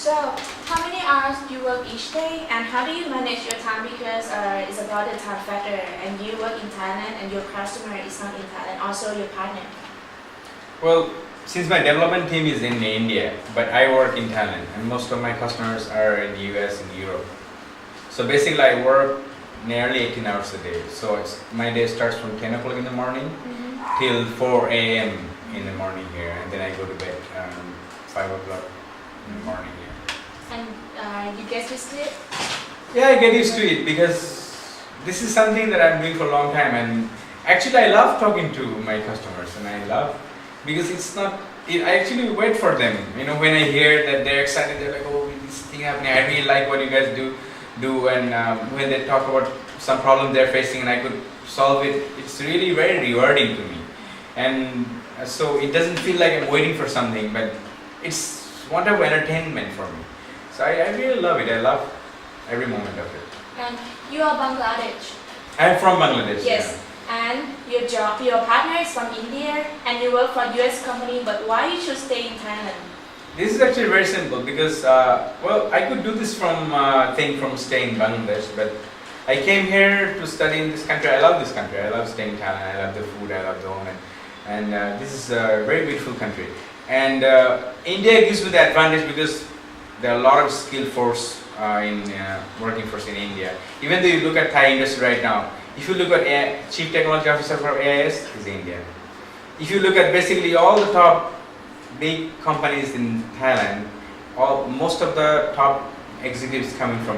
So, how many hours do you work each day, and how do you manage your time? Because it's about the time factor, and you work in Thailand, and your customer is not in Thailand, also your partner. Well, since my development team is in India, but I work in Thailand, and most of my customers are in the US and Europe. So basically, I work nearly 18 hours a day. So my day starts from 10 o'clock in the morning till 4 a.m. in the morning here, and then I go to bed 5 o'clock in the morning here. And you get used to it? Yeah, I get used to it because this is something that I'm doing for a long time, and actually I love talking to my customers, and I love because I actually wait for them. You know, when I hear that they're excited, they're like, oh, this thing happening, I really like what you guys do, and when they talk about some problem they're facing and I could solve it, it's really very rewarding to me. And so it doesn't feel like I'm waiting for something, but it's one type of entertainment for me. So I really love it. I love every moment of it. And you are Bangladesh. I'm from Bangladesh. Yes. And your partner is from India, and you work for US company, but why you should stay in Thailand? This is actually very simple because, well, I could do this from staying in Bangladesh, but I came here to study in this country. I love this country. I love staying in Thailand. I love the food. I love the home, and this is a very beautiful country. And India gives me the advantage because there are a lot of skilled force in working force in India. Even though you look at Thai industry right now, if you look at Chief Technology Officer for AIS, is India. If you look at basically all the top big companies in Thailand, most of the top executives coming from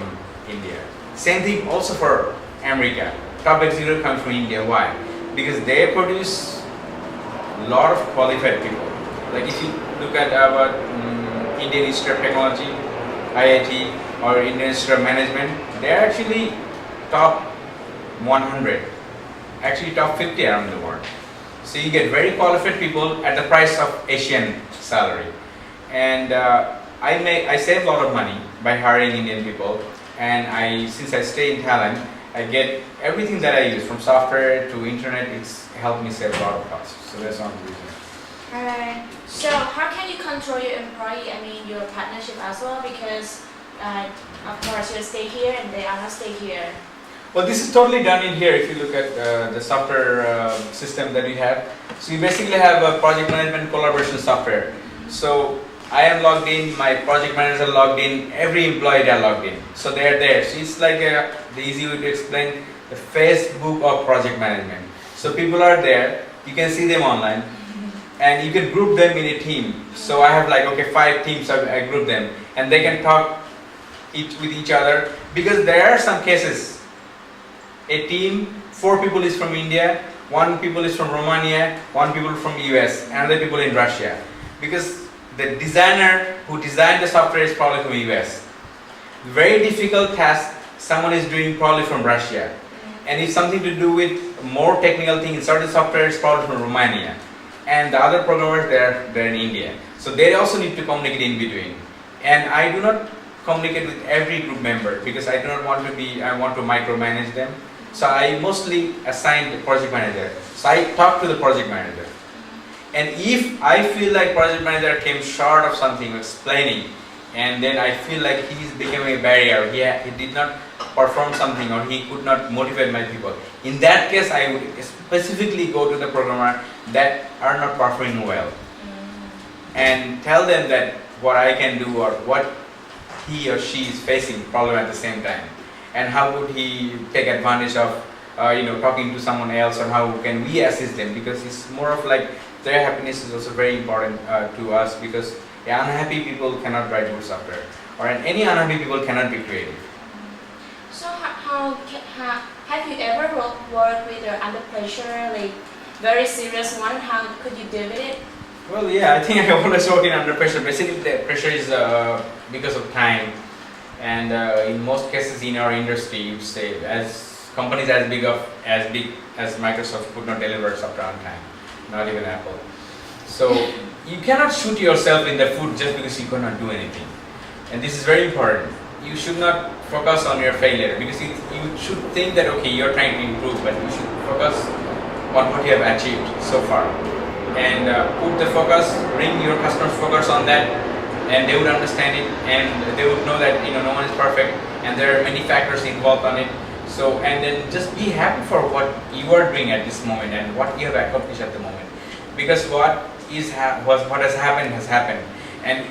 India. Same thing also for America. Top executives come from India. Why? Because they produce a lot of qualified people. Like if you look at Indian Institute of Technology, IIT, or Indian Institute of Management, they are actually top 100, actually top 50 around the world. So you get very qualified people at the price of Asian salary. And I save a lot of money by hiring Indian people. And since I stay in Thailand, I get everything that I use from software to internet. It's helped me save a lot of costs. So that's one reason. Alright. So how can you control your employee? I mean your partnership as well, because of course you stay here and they are not stay here. Well, this is totally done in here. If you look at the software system that we have, so you basically have a project management collaboration software. So I am logged in, my project manager logged in, every employee they are logged in. So they are there. So it's like the easy way to explain the Facebook of project management. So people are there, you can see them online, and you can group them in a team. So I have like, okay, 5 teams, I group them, and they can talk with each other, because there are some cases. A team, 4 people is from India, 1 people is from Romania, 1 people from US, another people in Russia. Because the designer who designed the software is probably from US. Very difficult task, someone is doing probably from Russia. And it's something to do with more technical thing inside the software is probably from Romania. And the other programmers, they're in India. So they also need to communicate in between. And I do not communicate with every group member because I do not want to I want to micromanage them. So I mostly assign the project manager. So I talk to the project manager. And if I feel like project manager came short of something explaining, and then I feel like he's becoming a barrier, he did not perform something, or he could not motivate my people, in that case I would specifically go to the programmer that are not performing well and tell them that what I can do or what he or she is facing problem at the same time, and how would he take advantage of talking to someone else, or how can we assist them, because it's more of like their happiness is also very important to us, because unhappy people cannot write good software, or any unhappy people cannot be creative. So have you ever worked with under pressure, like very serious one? How could you deal with it? Well, yeah, I think I always work in under pressure. Basically, the pressure is because of time, and in most cases in our industry, you say as companies as big as Microsoft could not deliver software on time, not even Apple. So you cannot shoot yourself in the foot just because you cannot do anything, and this is very important. You should not focus on your failure, because you should think that okay, you're trying to improve, but you should focus on what you have achieved so far. And put the focus, bring your customers focus on that, and they would understand it, and they would know that no one is perfect, and there are many factors involved on it. So, and then just be happy for what you are doing at this moment and what you have accomplished at the moment, because what has happened, and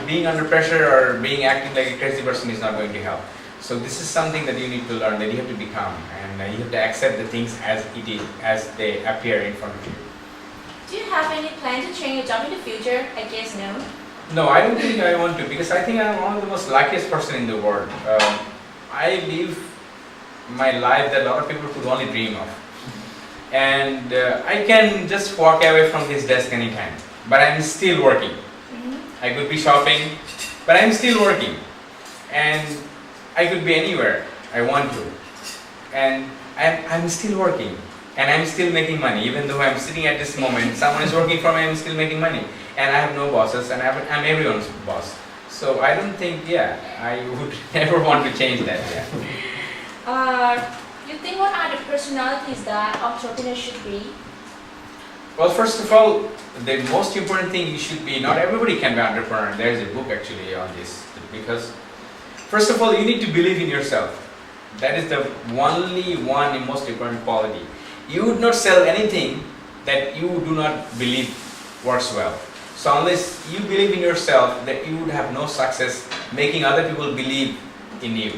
being under pressure or being acting like a crazy person is not going to help. So this is something that you need to learn, that you have to become, and you have to accept the things as it is, as they appear in front of you. Do you have any plan to change your job in the future? I guess no. No, I don't think I want to, because I think I'm one of the most luckiest person in the world. I live my life that a lot of people could only dream of, and I can just walk away from this desk anytime, but I'm still working. I could be shopping, but I'm still working, and I could be anywhere I want to, and I'm still working, and I'm still making money. Even though I'm sitting at this moment, someone is working for me, I'm still making money, and I have no bosses, and I'm everyone's boss. So I don't think, I would never want to change that. You think what are the personalities that entrepreneurs should be? Well, first of all, the most important thing you should be, not everybody can be an entrepreneur. There's a book actually on this, because first of all, you need to believe in yourself. That is the only one most important quality. You would not sell anything that you do not believe works well. So unless you believe in yourself, that you would have no success making other people believe in you.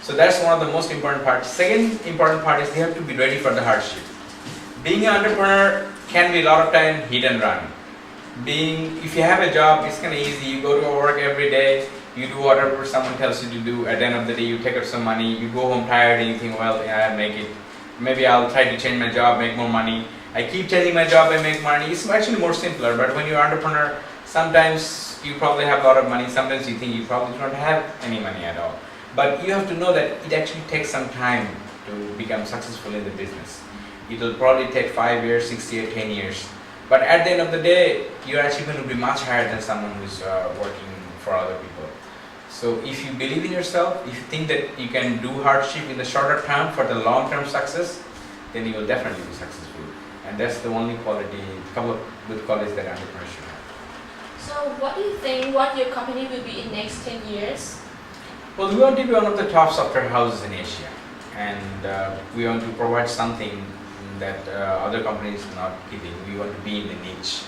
So that's one of the most important parts. Second important part is you have to be ready for the hardship. Being an entrepreneur can be a lot of time hit and run. If you have a job, it's kind of easy. You go to work every day, you do whatever someone tells you to do. At the end of the day, you take out some money, you go home tired, and you think, well, I'll make it. Maybe I'll try to change my job, make more money. I keep changing my job and make money. It's actually more simpler. But when you're an entrepreneur, sometimes you probably have a lot of money. Sometimes you think you probably do not have any money at all. But you have to know that it actually takes some time to become successful in the business. It will probably take 5 years, 6 years, 10 years. But at the end of the day, you're actually going to be much higher than someone who's working for other people. So if you believe in yourself, if you think that you can do hardship in the shorter term for the long-term success, then you will definitely be successful. And that's the only quality, couple of good qualities that entrepreneurs should have. So what do you think what your company will be in next 10 years? Well, we want to be one of the top software houses in Asia, and we want to provide something that other companies are not giving. We want to be in the niche.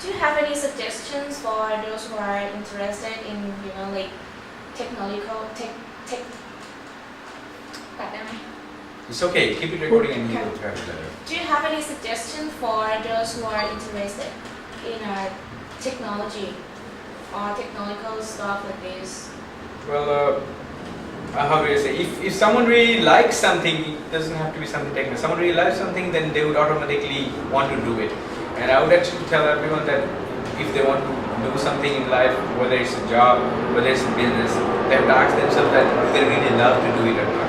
Do you have any suggestions for those who are interested in, like technological tech? It's okay. Keep it recording and you will try it later. Do you have any suggestions for those who are interested in technology or technological stuff like this? Well, how do you say? If someone really likes something, it doesn't have to be something technical. Someone really likes something, then they would automatically want to do it. And I would actually tell everyone that if they want to do something in life, whether it's a job, whether it's a business, they have to ask themselves that do they really love to do it or not.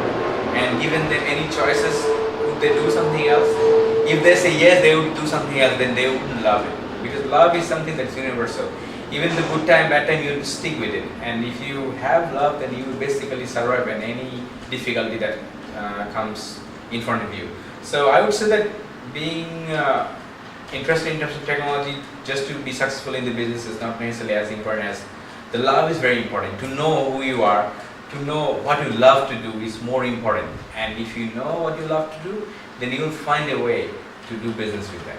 And given them any choices, would they do something else? If they say yes, they would do something else, then they wouldn't love it. Because love is something that's universal. Even the good time, bad time, you'll stick with it. And if you have love, then you will basically survive in any difficulty that comes in front of you. So I would say that being interested in terms of technology, just to be successful in the business is not necessarily as important as the love is very important. To know who you are, to know what you love to do is more important. And if you know what you love to do, then you will find a way to do business with that.